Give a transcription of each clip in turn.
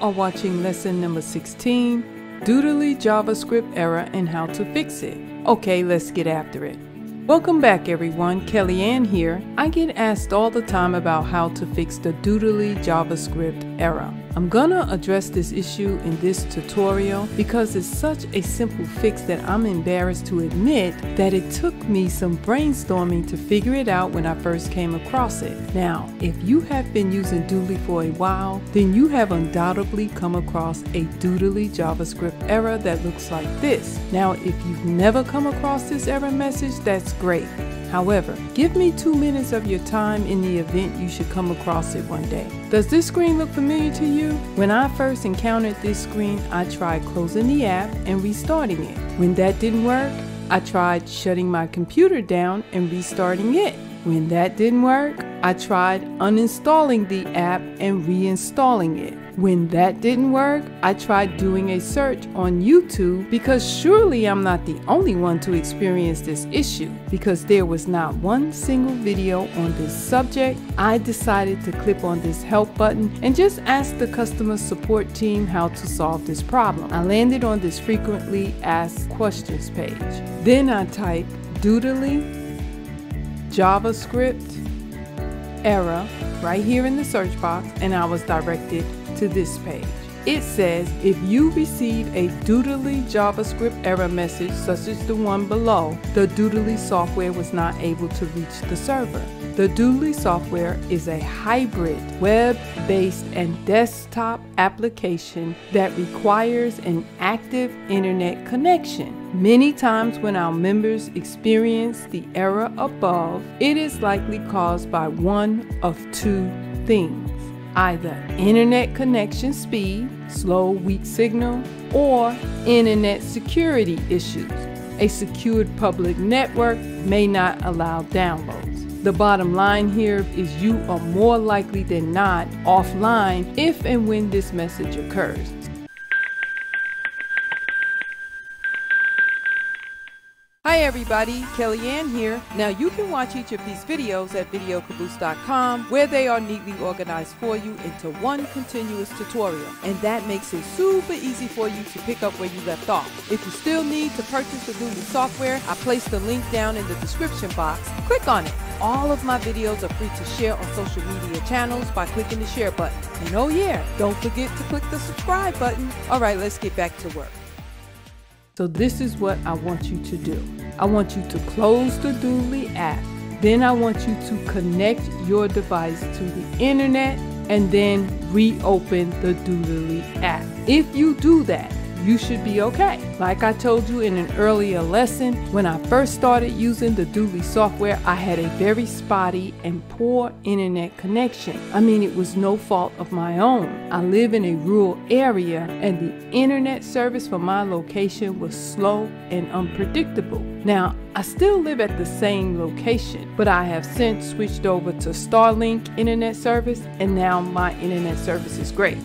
are watching lesson number 16, Doodly Javascript Error and how to fix it. Okay, let's get after it. Welcome back everyone, Kellyanne here. I get asked all the time about how to fix the Doodly Javascript error. I'm gonna address this issue in this tutorial because it's such a simple fix that I'm embarrassed to admit that it took me some brainstorming to figure it out when I first came across it. Now, if you have been using Doodly for a while, then you have undoubtedly come across a Doodly JavaScript error that looks like this. Now, if you've never come across this error message, that's great. However, give me 2 minutes of your time in the event you should come across it one day. Does this screen look familiar to you? When I first encountered this screen, I tried closing the app and restarting it. When that didn't work, I tried shutting my computer down and restarting it. When that didn't work, I tried uninstalling the app and reinstalling it. When that didn't work, I tried doing a search on YouTube because surely I'm not the only one to experience this issue. Because there was not one single video on this subject, I decided to click on this help button and just ask the customer support team how to solve this problem. I landed on this frequently asked questions page. Then I typed Doodly JavaScript Error right here in the search box, and I was directed to this page. It says if you receive a Doodly JavaScript error message such as the one below, the Doodly software was not able to reach the server. The Doodly software is a hybrid web-based and desktop application that requires an active internet connection. Many times when our members experience the error above, it is likely caused by one of two things. Either internet connection speed, slow, weak signal, or internet security issues. A secured public network may not allow downloads. The bottom line here is you are more likely than not offline if and when this message occurs. Hi everybody, Kellyanne here. Now you can watch each of these videos at videocaboose.com where they are neatly organized for you into one continuous tutorial, and that makes it super easy for you to pick up where you left off. If you still need to purchase the Doodly software, I placed the link down in the description box. Click on it. All of my videos are free to share on social media channels by clicking the share button. And oh yeah, don't forget to click the subscribe button. Alright, let's get back to work. So this is what I want you to do. I want you to close the Doodly app. Then I want you to connect your device to the internet and then reopen the Doodly app. If you do that, you should be okay. Like I told you in an earlier lesson, when I first started using the Doodly software, I had a very spotty and poor internet connection. I mean, it was no fault of my own. I live in a rural area and the internet service for my location was slow and unpredictable. Now, I still live at the same location, but I have since switched over to Starlink internet service, and now my internet service is great.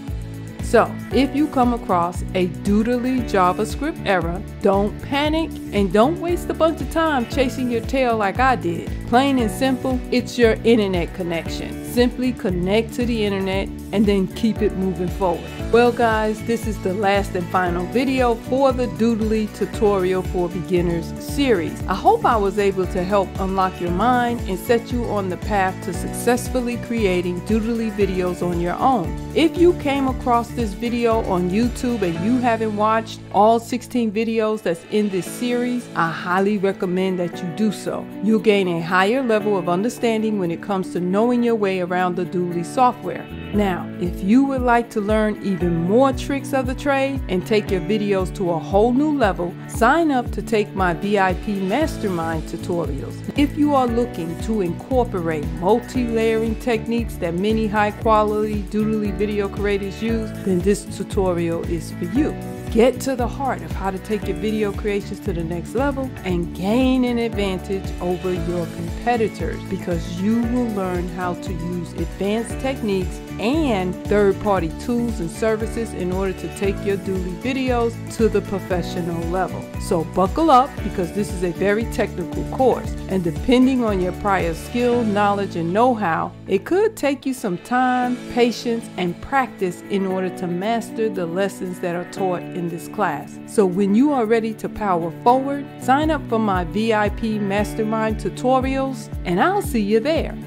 So, if you come across a Doodly JavaScript error, don't panic and don't waste a bunch of time chasing your tail like I did. Plain and simple, it's your internet connection. Simply connect to the internet and then keep it moving forward. Well guys, this is the last and final video for the Doodly Tutorial for Beginners series. I hope I was able to help unlock your mind and set you on the path to successfully creating Doodly videos on your own. If you came across this video on YouTube and you haven't watched all 16 videos that's in this series, I highly recommend that you do so. You'll gain a higher level of understanding when it comes to knowing your way around the Doodly software. Now, if you would like to learn even more tricks of the trade and take your videos to a whole new level, sign up to take my VIP Mastermind tutorials. If you are looking to incorporate multi-layering techniques that many high-quality Doodly video creators use, then this tutorial is for you. Get to the heart of how to take your video creations to the next level and gain an advantage over your competitors. competitors because you will learn how to use advanced techniques and third-party tools and services in order to take your Doodly videos to the professional level. So buckle up because this is a very technical course, and depending on your prior skill, knowledge, and know-how, it could take you some time, patience, and practice in order to master the lessons that are taught in this class. So when you are ready to power forward, sign up for my VIP Mastermind tutorials, and I'll see you there.